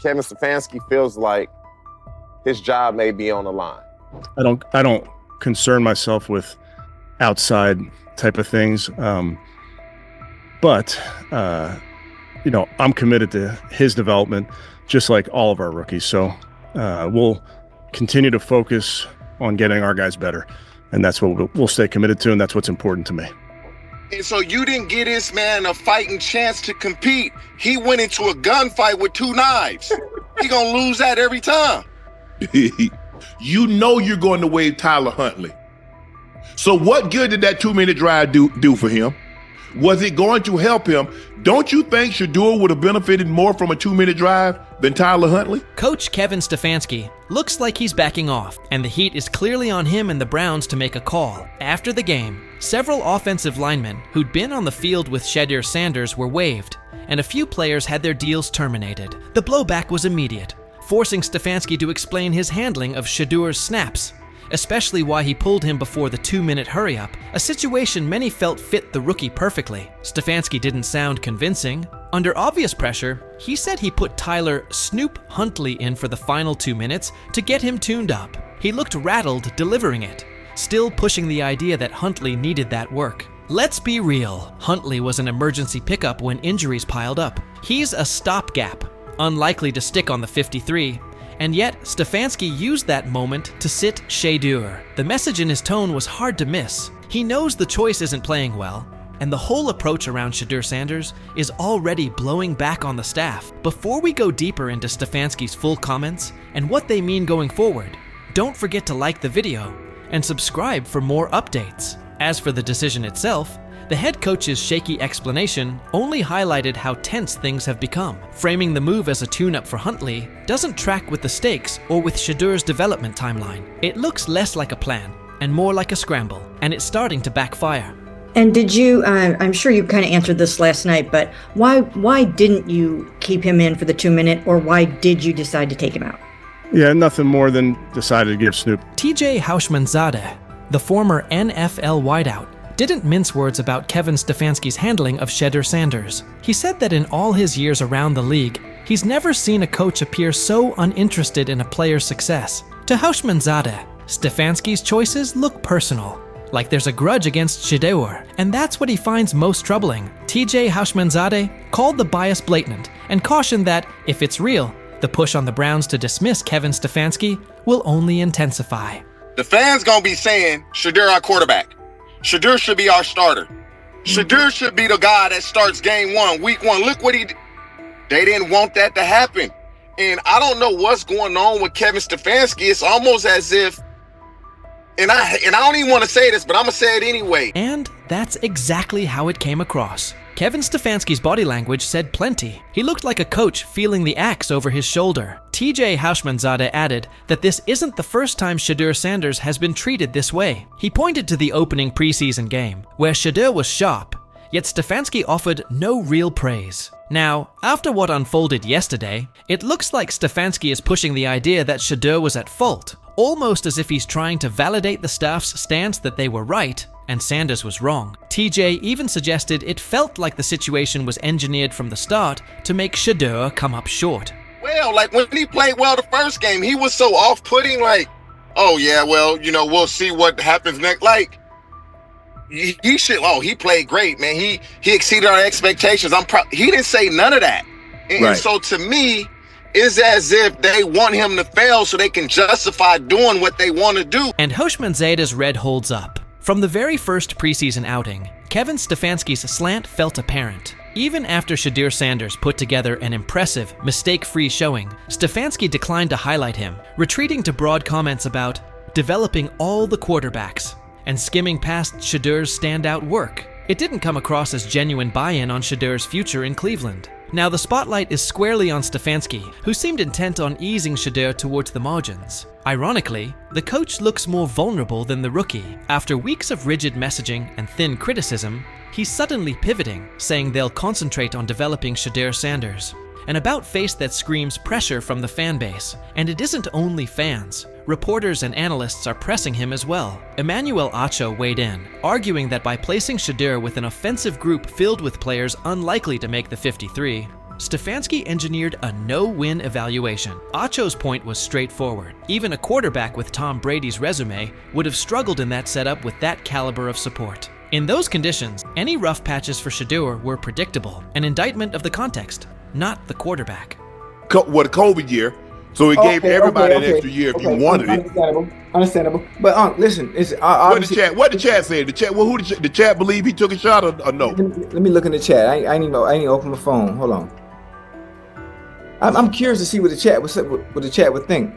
Kevin Stefanski feels like his job may be on the line? I don't concern myself with outside type of things. But I'm committed to his development, just like all of our rookies. So we'll continue to focus on getting our guys better. And that's what we'll stay committed to, and that's what's important to me. And so you didn't get this man a fighting chance to compete. He went into a gunfight with 2 knives. He gonna lose that every time. You know you're going to waive Tyler Huntley. So what good did that 2-minute drive do for him? Was it going to help him? Don't you think Shedeur would have benefited more from a 2-minute drive than Tyler Huntley? Coach Kevin Stefanski looks like he's backing off, and the heat is clearly on him and the Browns to make a call. After the game, several offensive linemen who'd been on the field with Shedeur Sanders were waived, and a few players had their deals terminated. The blowback was immediate, forcing Stefanski to explain his handling of Shedeur's snaps, especially why he pulled him before the 2-minute hurry-up, a situation many felt fit the rookie perfectly. Stefanski didn't sound convincing. Under obvious pressure, he said he put Tyler Snoop Huntley in for the final 2 minutes to get him tuned up. He looked rattled delivering it, still pushing the idea that Huntley needed that work. Let's be real, Huntley was an emergency pickup when injuries piled up. He's a stopgap, unlikely to stick on the 53, and yet Stefanski used that moment to sit Shedeur. The message in his tone was hard to miss. He knows the choice isn't playing well, and the whole approach around Shedeur Sanders is already blowing back on the staff. Before we go deeper into Stefanski's full comments and what they mean going forward, don't forget to like the video and subscribe for more updates. As for the decision itself, the head coach's shaky explanation only highlighted how tense things have become. Framing the move as a tune-up for Huntley doesn't track with the stakes or with Shedeur's development timeline. It looks less like a plan and more like a scramble, and it's starting to backfire. And did you, I'm sure you kind of answered this last night, but why didn't you keep him in for the 2-minute, or why did you decide to take him out? Yeah, nothing more than decided to give Snoop. TJ Houshmandzadeh, the former NFL wideout, didn't mince words about Kevin Stefanski's handling of Shedeur Sanders. He said that in all his years around the league, he's never seen a coach appear so uninterested in a player's success. To Houshmandzadeh, Stefanski's choices look personal, like there's a grudge against Shedeur, and that's what he finds most troubling. TJ Houshmandzadeh called the bias blatant and cautioned that, if it's real, the push on the Browns to dismiss Kevin Stefanski will only intensify. The fans gonna be saying, Shedeur our quarterback. Shedeur should be our starter. Shedeur should be the guy that starts game 1, week 1. Look what he did. They didn't want that to happen. And I don't know what's going on with Kevin Stefanski. It's almost as if, and I don't even want to say this, but I'm going to say it anyway. And that's exactly how it came across. Kevin Stefanski's body language said plenty. He looked like a coach feeling the axe over his shoulder. TJ Houshmandzadeh added that this isn't the first time Shedeur Sanders has been treated this way. He pointed to the opening preseason game, where Shedeur was sharp, yet Stefanski offered no real praise. Now, after what unfolded yesterday, it looks like Stefanski is pushing the idea that Shedeur was at fault, almost as if he's trying to validate the staff's stance that they were right and Sanders was wrong. TJ even suggested it felt like the situation was engineered from the start to make Shedeur come up short. Well, like when he played well the first game, he was so off-putting, like, oh yeah, well, we'll see what happens next. Like, he played great, man. He exceeded our expectations. He didn't say none of that. And Right. So to me, it's as if they want him to fail so they can justify doing what they want to do. And Houshmandzadeh's red holds up. From the very first preseason outing, Kevin Stefanski's slant felt apparent. Even after Shedeur Sanders put together an impressive, mistake-free showing, Stefanski declined to highlight him, retreating to broad comments about developing all the quarterbacks and skimming past Shedeur's standout work. It didn't come across as genuine buy-in on Shedeur's future in Cleveland. Now the spotlight is squarely on Stefanski, who seemed intent on easing Shedeur towards the margins. Ironically, the coach looks more vulnerable than the rookie. After weeks of rigid messaging and thin criticism, he's suddenly pivoting, saying they'll concentrate on developing Shedeur Sanders. An about-face that screams pressure from the fan base. And it isn't only fans. Reporters and analysts are pressing him as well. Emmanuel Acho weighed in, arguing that by placing Shedeur with an offensive group filled with players unlikely to make the 53, Stefanski engineered a no-win evaluation. Acho's point was straightforward. Even a quarterback with Tom Brady's resume would have struggled in that setup with that caliber of support. In those conditions, any rough patches for Shedeur were predictable, an indictment of the context, not the quarterback. What a COVID year, so he gave everybody an extra year if you wanted it. Understandable. But listen, What the chat say? The chat believe he took a shot or no? Let me look in the chat. I ain't even open my phone. Hold on. I'm curious to see what the chat would think.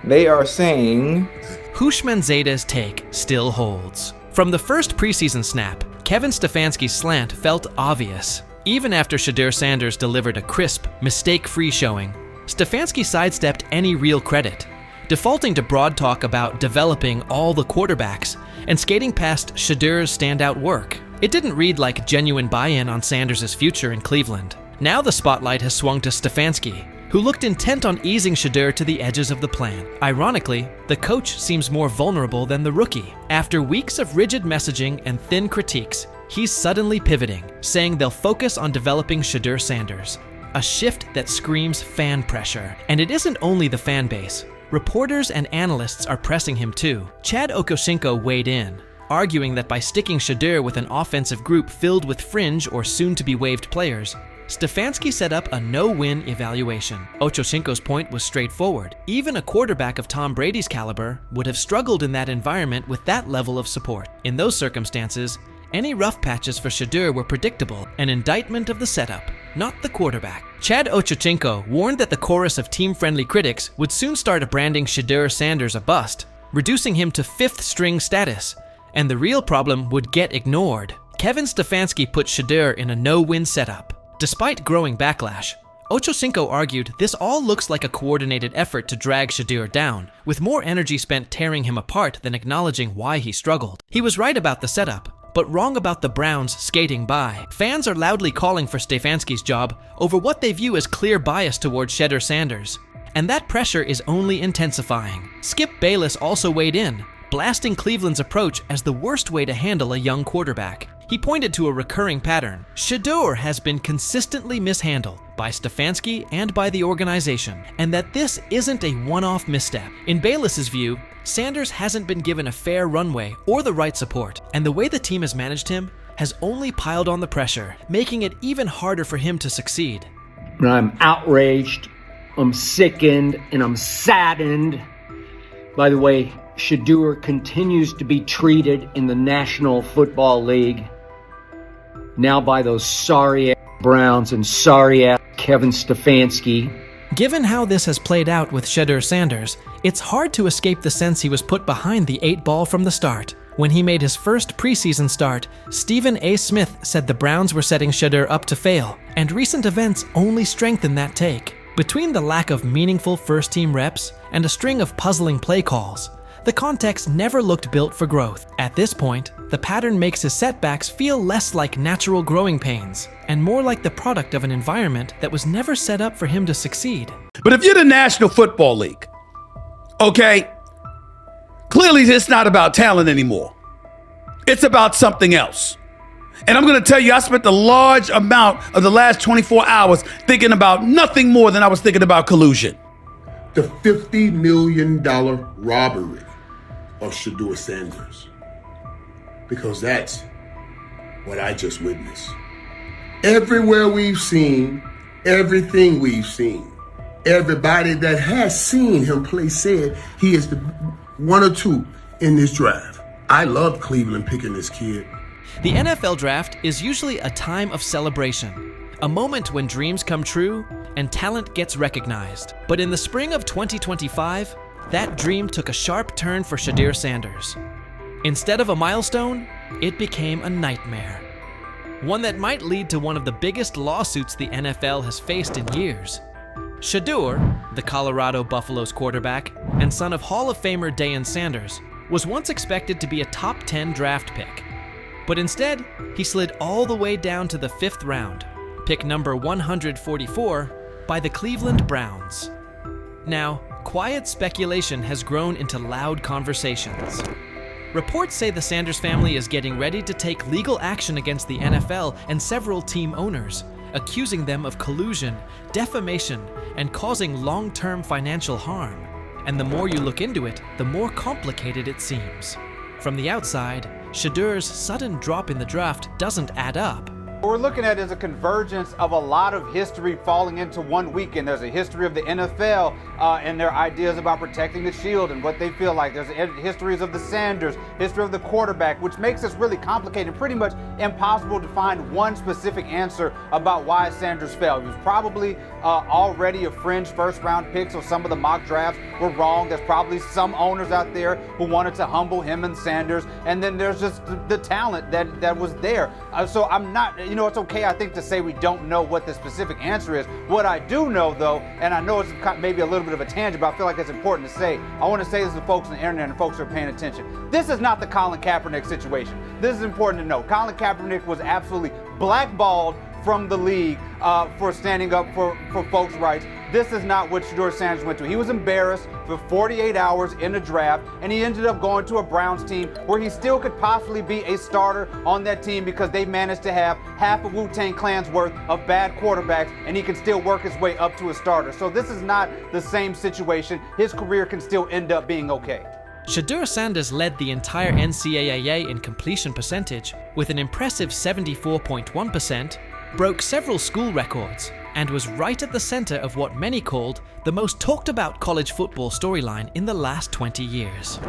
They are saying Hushman Zeta's take still holds. From the first preseason snap, Kevin Stefanski's slant felt obvious. Even after Shedeur Sanders delivered a crisp, mistake-free showing, Stefanski sidestepped any real credit, defaulting to broad talk about developing all the quarterbacks and skating past Shedeur's standout work. It didn't read like genuine buy-in on Sanders' future in Cleveland. Now the spotlight has swung to Stefanski, who looked intent on easing Shedeur to the edges of the plan. Ironically, the coach seems more vulnerable than the rookie. After weeks of rigid messaging and thin critiques, he's suddenly pivoting, saying they'll focus on developing Shedeur Sanders. A shift that screams fan pressure. And it isn't only the fan base. Reporters and analysts are pressing him too. Chad Okosinko weighed in, arguing that by sticking Shedeur with an offensive group filled with fringe or soon-to-be-waived players, Stefanski set up a no-win evaluation. Ochocinco's point was straightforward. Even a quarterback of Tom Brady's caliber would have struggled in that environment with that level of support. In those circumstances, any rough patches for Shedeur were predictable, an indictment of the setup, not the quarterback. Chad Ochocinco warned that the chorus of team-friendly critics would soon start branding Shedeur Sanders a bust, reducing him to fifth-string status, and the real problem would get ignored. Kevin Stefanski put Shedeur in a no-win setup. Despite growing backlash, Ochocinco argued this all looks like a coordinated effort to drag Shedeur down, with more energy spent tearing him apart than acknowledging why he struggled. He was right about the setup, but wrong about the Browns skating by. Fans are loudly calling for Stefanski's job over what they view as clear bias towards Shedeur Sanders, and that pressure is only intensifying. Skip Bayless also weighed in, blasting Cleveland's approach as the worst way to handle a young quarterback. He pointed to a recurring pattern. Shedeur has been consistently mishandled by Stefanski and by the organization, and that this isn't a one-off misstep. In Bayless's view, Sanders hasn't been given a fair runway or the right support, and the way the team has managed him has only piled on the pressure, making it even harder for him to succeed. I'm outraged, I'm sickened, and I'm saddened by the way Shedeur continues to be treated in the National Football League, now by those sorry-ass Browns and sorry-ass Kevin Stefanski. Given how this has played out with Shedeur Sanders, it's hard to escape the sense he was put behind the 8-ball from the start. When he made his first preseason start, Stephen A. Smith said the Browns were setting Shedeur up to fail, and recent events only strengthen that take. Between the lack of meaningful first-team reps and a string of puzzling play calls, the context never looked built for growth. At this point, the pattern makes his setbacks feel less like natural growing pains and more like the product of an environment that was never set up for him to succeed. But if you're the National Football League, okay, clearly it's not about talent anymore. It's about something else. And I'm going to tell you, I spent a large amount of the last 24 hours thinking about nothing more than I was thinking about collusion. The $50 million robbery of Shedeur Sanders, because that's what I just witnessed. Everywhere we've seen, everything we've seen, everybody that has seen him play said he is the one or two in this draft. I love Cleveland picking this kid. The NFL draft is usually a time of celebration, a moment when dreams come true and talent gets recognized. But in the spring of 2025, that dream took a sharp turn for Shedeur Sanders. Instead of a milestone, it became a nightmare. One that might lead to one of the biggest lawsuits the NFL has faced in years. Shedeur, the Colorado Buffaloes quarterback and son of Hall of Famer Deion Sanders, was once expected to be a top 10 draft pick. But instead, he slid all the way down to the 5th round, pick number 144, by the Cleveland Browns. Now, quiet speculation has grown into loud conversations. Reports say the Sanders family is getting ready to take legal action against the NFL and several team owners, accusing them of collusion, defamation, and causing long-term financial harm. And the more you look into it, the more complicated it seems. From the outside, Shedeur's sudden drop in the draft doesn't add up. What we're looking at is a convergence of a lot of history falling into one weekend. There's a history of the NFL and their ideas about protecting the shield and what they feel like. There's histories of the Sanders, history of the quarterback, which makes this really complicated and pretty much impossible to find one specific answer about why Sanders fell. He was probably already a fringe first-round pick, so some of the mock drafts were wrong. There's probably some owners out there who wanted to humble him and Sanders, and then there's just the talent that was there. So I'm not, it's okay, I think, to say we don't know what the specific answer is. What I do know, though, and I know it's maybe a little bit of a tangent, but I feel like it's important to say, I want to say this to folks on the internet and folks who are paying attention. This is not the Colin Kaepernick situation. This is important to know. Colin Kaepernick was absolutely blackballed from the league for standing up for folks' rights. This is not what Shedeur Sanders went to. He was embarrassed for 48 hours in the draft, and he ended up going to a Browns team where he still could possibly be a starter on that team because they managed to have half of Wu-Tang Clan's worth of bad quarterbacks, and he can still work his way up to a starter. So this is not the same situation. His career can still end up being okay. Shedeur Sanders led the entire NCAA in completion percentage with an impressive 74.1%, broke several school records, and was right at the center of what many called the most talked about college football storyline in the last 20 years.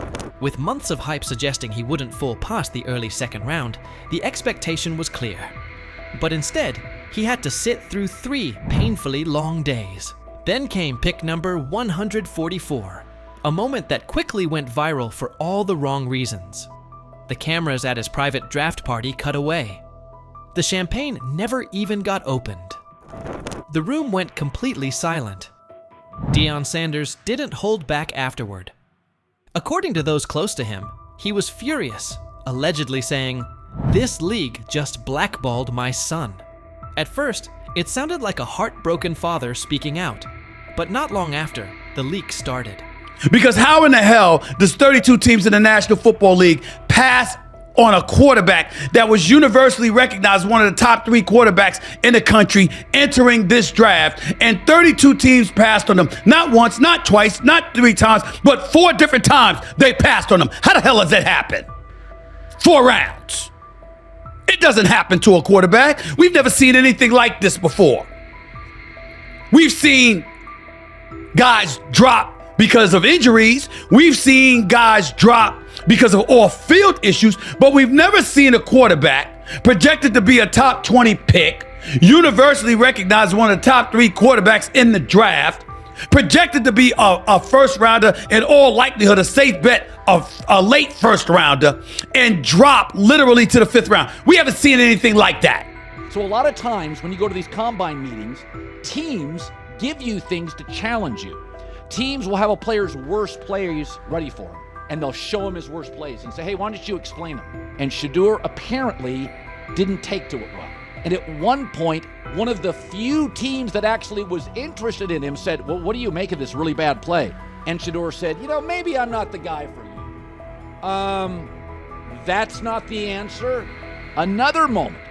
With months of hype suggesting he wouldn't fall past the early second round, the expectation was clear. But instead, he had to sit through 3 painfully long days. Then came pick number 144, a moment that quickly went viral for all the wrong reasons. The cameras at his private draft party cut away. The champagne never even got opened. The room went completely silent. Deion Sanders didn't hold back afterward. According to those close to him, he was furious, allegedly saying, "This league just blackballed my son." At first, it sounded like a heartbroken father speaking out, but not long after, the leak started. Because how in the hell does 32 teams in the National Football League pass on a quarterback that was universally recognized one of the top 3 quarterbacks in the country entering this draft, and 32 teams passed on him? Not once, not twice, not 3 times, but 4 different times they passed on him. How the hell does that happen? 4 rounds. It doesn't happen to a quarterback. We've never seen anything like this before. We've seen guys drop because of injuries. We've seen guys drop because of off-field issues, but we've never seen a quarterback projected to be a top 20 pick, universally recognized one of the top 3 quarterbacks in the draft, projected to be a first rounder, in all likelihood a safe bet of a late first rounder, and drop literally to the 5th round. We haven't seen anything like that. So a lot of times when you go to these combine meetings, teams give you things to challenge you. Teams will have a player's worst plays ready for him, and they'll show him his worst plays and say, "Hey, why don't you explain them?" And Shedeur apparently didn't take to it well. And at one point, one of the few teams that actually was interested in him said, "Well, what do you make of this really bad play?" And Shedeur said, "Maybe I'm not the guy for you." That's not the answer. Another moment.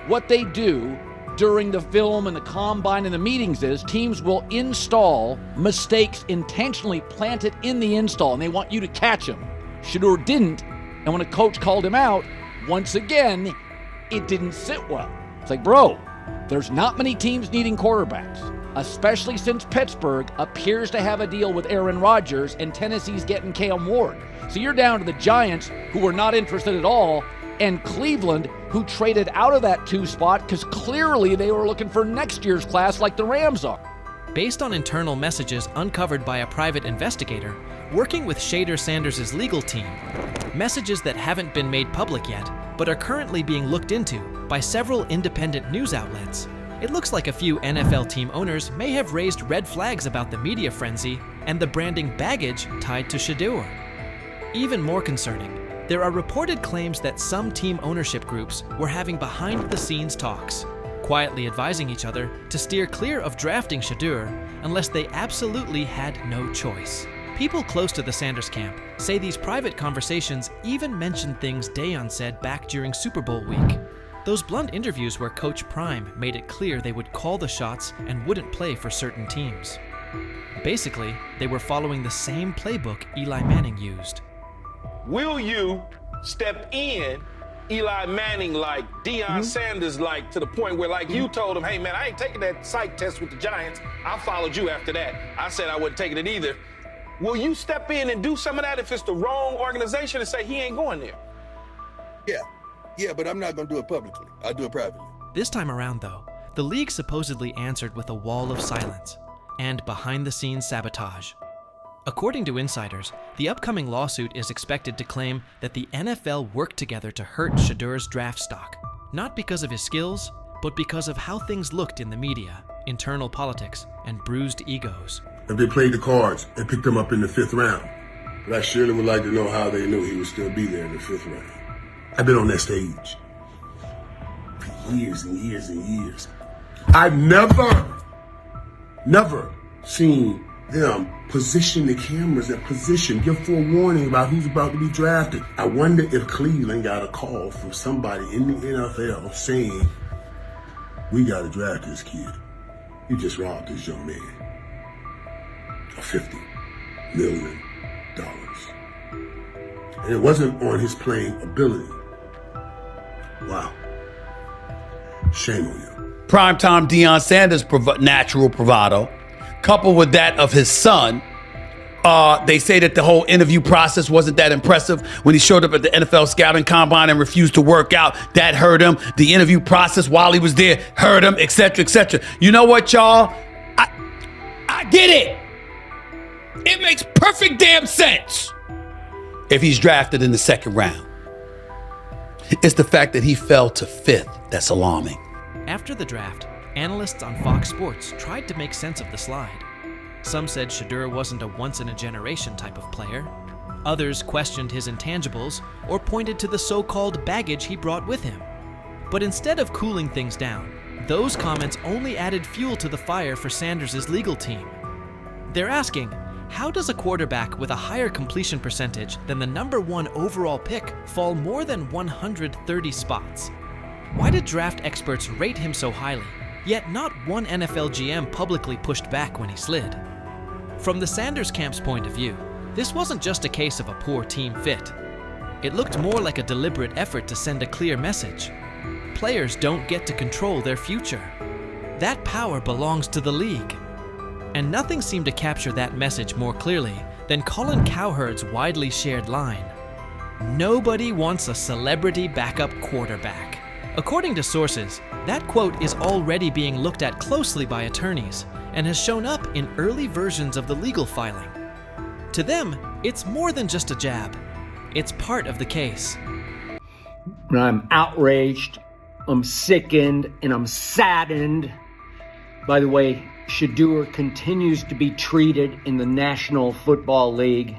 What they do during the film and the combine and the meetings is teams will install mistakes intentionally planted in the install, and they want you to catch them. Shedeur didn't, and when a coach called him out, once again, it didn't sit well. It's like, bro, there's not many teams needing quarterbacks, especially since Pittsburgh appears to have a deal with Aaron Rodgers and Tennessee's getting Cam Ward. So you're down to the Giants, who were not interested at all, and Cleveland, who traded out of that 2 spot because clearly they were looking for next year's class like the Rams are. Based on internal messages uncovered by a private investigator working with Shedeur Sanders' legal team, messages that haven't been made public yet but are currently being looked into by several independent news outlets, it looks like a few NFL team owners may have raised red flags about the media frenzy and the branding baggage tied to Shedeur. Even more concerning, there are reported claims that some team ownership groups were having behind-the-scenes talks, quietly advising each other to steer clear of drafting Shedeur unless they absolutely had no choice. People close to the Sanders camp say these private conversations even mentioned things Deion said back during Super Bowl week. Those blunt interviews where Coach Prime made it clear they would call the shots and wouldn't play for certain teams. Basically, they were following the same playbook Eli Manning used. Will you step in Eli Manning like, Deion Sanders like, to the point where like you told him, hey man, I ain't taking that psych test with the Giants. I followed you after that. I said I wasn't taking it either. Will you step in and do some of that if it's the wrong organization and say he ain't going there? Yeah, but I'm not going to do it publicly. I'll do it privately. This time around, though, the league supposedly answered with a wall of silence and behind-the-scenes sabotage. According to insiders, the upcoming lawsuit is expected to claim that the NFL worked together to hurt Shedeur's draft stock, not because of his skills, but because of how things looked in the media, internal politics, and bruised egos. If they played the cards and picked him up in the 5th round, but I surely would like to know how they knew he would still be there in the 5th round. I've been on that stage for years and years and years. I've never seen them position the cameras in position, give forewarning about who's about to be drafted. I wonder if Cleveland got a call from somebody in the NFL saying, we got to draft this kid. You just robbed this young man of $50 million. And it wasn't on his playing ability. Wow. Shame on you. Primetime Deion Sanders' natural bravado, coupled with that of his son. They say that the whole interview process wasn't that impressive. When he showed up at the NFL scouting combine and refused to work out, that hurt him. The interview process while he was there hurt him, etc., etc. You know what, y'all? I get it. It makes perfect damn sense if he's drafted in the 2nd round. It's the fact that he fell to 5th that's alarming. After the draft, analysts on Fox Sports tried to make sense of the slide. Some said Shedeur wasn't a once-in-a-generation type of player. Others questioned his intangibles or pointed to the so-called baggage he brought with him. But instead of cooling things down, those comments only added fuel to the fire for Sanders' legal team. They're asking, how does a quarterback with a higher completion percentage than the #1 overall pick fall more than 130 spots? Why did draft experts rate him so highly, yet not one NFL GM publicly pushed back when he slid? From the Sanders camp's point of view, this wasn't just a case of a poor team fit. It looked more like a deliberate effort to send a clear message. Players don't get to control their future. That power belongs to the league. And nothing seemed to capture that message more clearly than Colin Cowherd's widely shared line: "Nobody wants a celebrity backup quarterback." According to sources, that quote is already being looked at closely by attorneys and has shown up in early versions of the legal filing. To them, it's more than just a jab. It's part of the case. I'm outraged, I'm sickened, and I'm saddened. By the way, Shedeur continues to be treated in the National Football League,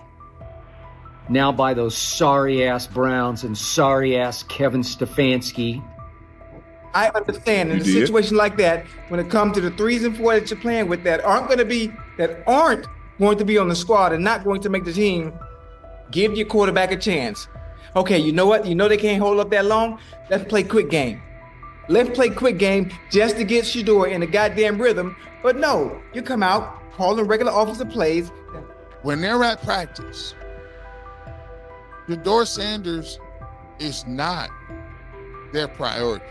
now by those sorry-ass Browns and sorry-ass Kevin Stefanski. I understand in a situation like that, when it comes to the 3s and 4s that you're playing with that aren't going to be on the squad and not going to make the team, give your quarterback a chance. Okay, you know what? You know they can't hold up that long? Let's play quick game. Let's play quick game just to get Shedeur in the goddamn rhythm. But no, you come out calling regular offensive plays. When they're at practice, Shedeur Sanders is not their priority.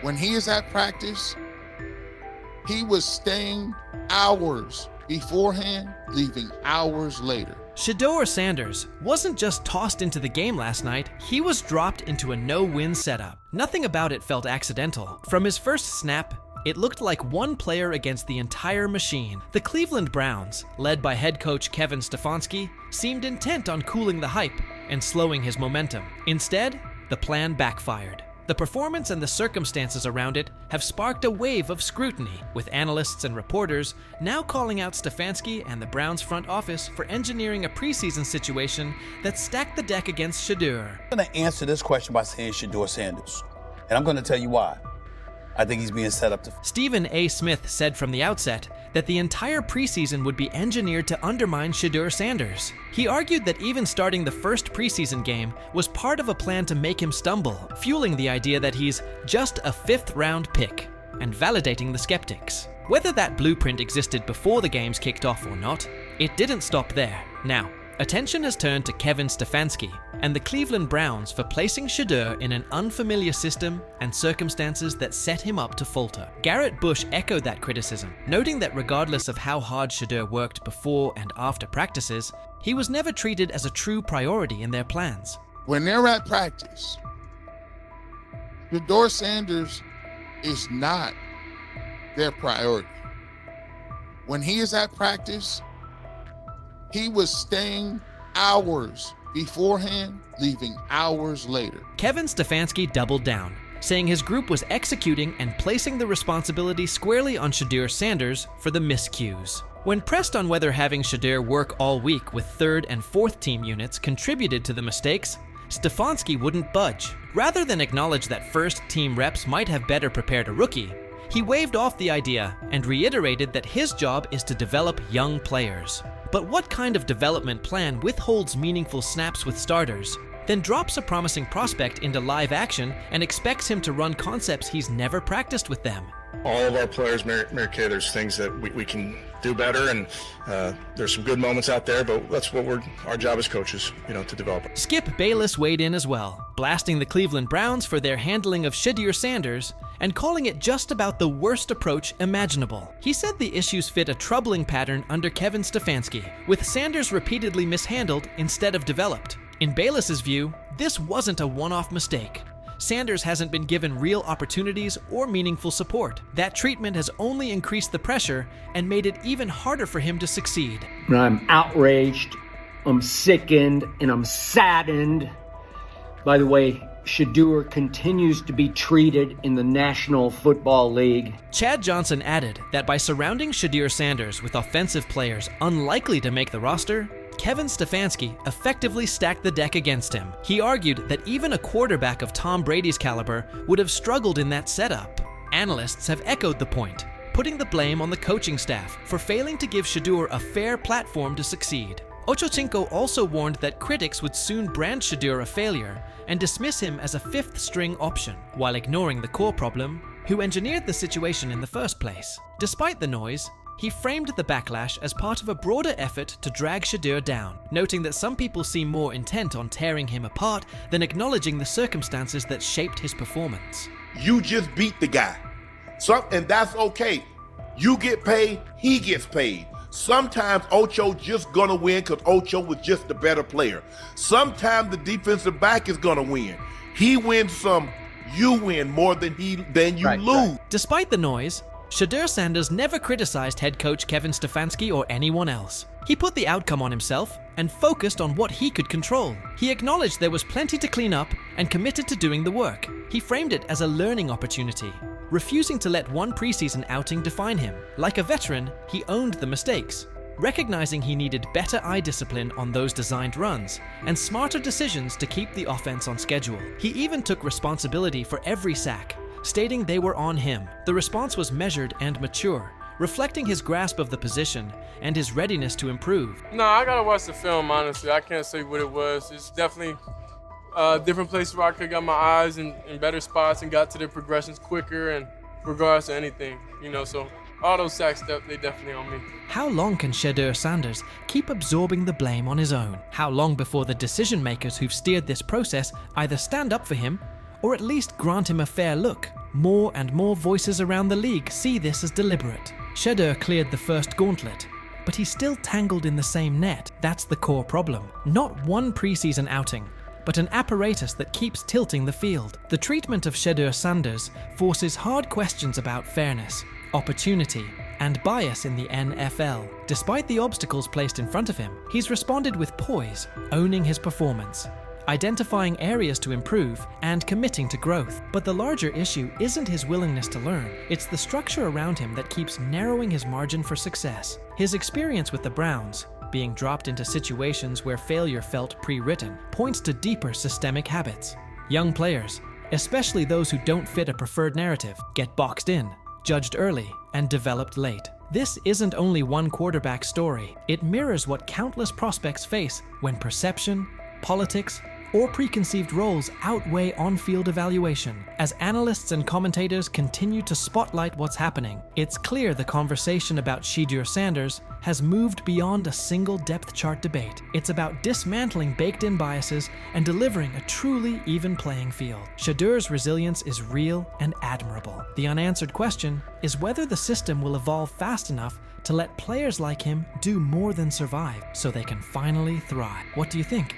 When he is at practice, he was staying hours beforehand, leaving hours later. Shedeur Sanders wasn't just tossed into the game last night, he was dropped into a no-win setup. Nothing about it felt accidental. From his first snap, it looked like one player against the entire machine. The Cleveland Browns, led by head coach Kevin Stefanski, seemed intent on cooling the hype and slowing his momentum. Instead, the plan backfired. The performance and the circumstances around it have sparked a wave of scrutiny, with analysts and reporters now calling out Stfansky and the Browns front office for engineering a preseason situation that stacked the deck against Shedeur. I'm going to answer this question by saying Shedeur Sanders, and I'm going to tell you why. I think he's being set up to. Stephen A. Smith said from the outset that the entire preseason would be engineered to undermine Shedeur Sanders. He argued that even starting the first preseason game was part of a plan to make him stumble, fueling the idea that he's just a 5th-round pick, and validating the skeptics. Whether that blueprint existed before the games kicked off or not, it didn't stop there. Now, attention has turned to Kevin Stefanski and the Cleveland Browns for placing Shedeur in an unfamiliar system and circumstances that set him up to falter. Garrett Bush echoed that criticism, noting that regardless of how hard Shedeur worked before and after practices, he was never treated as a true priority in their plans. When they're at practice, Shedeur Sanders is not their priority. When he is at practice, he was staying hours beforehand, leaving hours later. Kevin Stefanski doubled down, saying his group was executing and placing the responsibility squarely on Shedeur Sanders for the miscues. When pressed on whether having Shedeur work all week with 3rd and 4th team units contributed to the mistakes, Stefanski wouldn't budge. Rather than acknowledge that first team reps might have better prepared a rookie, he waved off the idea and reiterated that his job is to develop young players. But what kind of development plan withholds meaningful snaps with starters, then drops a promising prospect into live action and expects him to run concepts he's never practiced with them? All of our players, Mary Kay, there's things that we can do better, and there's some good moments out there, but that's what our job as coaches, to develop. Skip Bayless weighed in as well, blasting the Cleveland Browns for their handling of Shedeur Sanders and calling it just about the worst approach imaginable. He said the issues fit a troubling pattern under Kevin Stefanski, with Sanders repeatedly mishandled instead of developed. In Bayless's view, this wasn't a one-off mistake. Sanders hasn't been given real opportunities or meaningful support. That treatment has only increased the pressure and made it even harder for him to succeed. I'm outraged, I'm sickened, and I'm saddened. By the way, Shedeur continues to be treated in the National Football League. Chad Johnson added that by surrounding Shedeur Sanders with offensive players unlikely to make the roster, Kevin Stefanski effectively stacked the deck against him. He argued that even a quarterback of Tom Brady's caliber would have struggled in that setup. Analysts have echoed the point, putting the blame on the coaching staff for failing to give Shedeur a fair platform to succeed. Ochocinco also warned that critics would soon brand Shedeur a failure and dismiss him as a 5th-string option, while ignoring the core problem, who engineered the situation in the first place. Despite the noise, he framed the backlash as part of a broader effort to drag Shedeur down, noting that some people seem more intent on tearing him apart than acknowledging the circumstances that shaped his performance. You just beat the guy. And that's okay. You get paid, he gets paid. Sometimes Ocho just gonna win because Ocho was just the better player. Sometimes the defensive back is gonna win. He wins some, you win more than you lose. Right. Despite the noise, Shedeur Sanders never criticized head coach Kevin Stefanski or anyone else. He put the outcome on himself and focused on what he could control. He acknowledged there was plenty to clean up and committed to doing the work. He framed it as a learning opportunity, refusing to let one preseason outing define him. Like a veteran, he owned the mistakes, recognizing he needed better eye discipline on those designed runs and smarter decisions to keep the offense on schedule. He even took responsibility for every sack, stating they were on him. The response was measured and mature, reflecting his grasp of the position and his readiness to improve. No, I gotta watch the film, honestly. I can't say what it was. It's definitely different places where I could got my eyes in better spots and got to the progressions quicker and regards to anything, so all those sacks, they definitely on me. How long can Shedeur Sanders keep absorbing the blame on his own? How long before the decision makers who've steered this process either stand up for him or at least grant him a fair look? More and more voices around the league see this as deliberate. Shedeur cleared the first gauntlet, but he's still tangled in the same net. That's the core problem. Not one preseason outing, but an apparatus that keeps tilting the field. The treatment of Shedeur Sanders forces hard questions about fairness, opportunity, and bias in the NFL. Despite the obstacles placed in front of him, he's responded with poise, owning his performance, identifying areas to improve, and committing to growth. But the larger issue isn't his willingness to learn, it's the structure around him that keeps narrowing his margin for success. His experience with the Browns, being dropped into situations where failure felt pre-written, points to deeper systemic habits. Young players, especially those who don't fit a preferred narrative, get boxed in, judged early, and developed late. This isn't only one quarterback story. It mirrors what countless prospects face when perception, politics, or preconceived roles outweigh on-field evaluation. As analysts and commentators continue to spotlight what's happening, it's clear the conversation about Shedeur Sanders has moved beyond a single depth chart debate. It's about dismantling baked-in biases and delivering a truly even playing field. Shedeur's resilience is real and admirable. The unanswered question is whether the system will evolve fast enough to let players like him do more than survive so they can finally thrive. What do you think?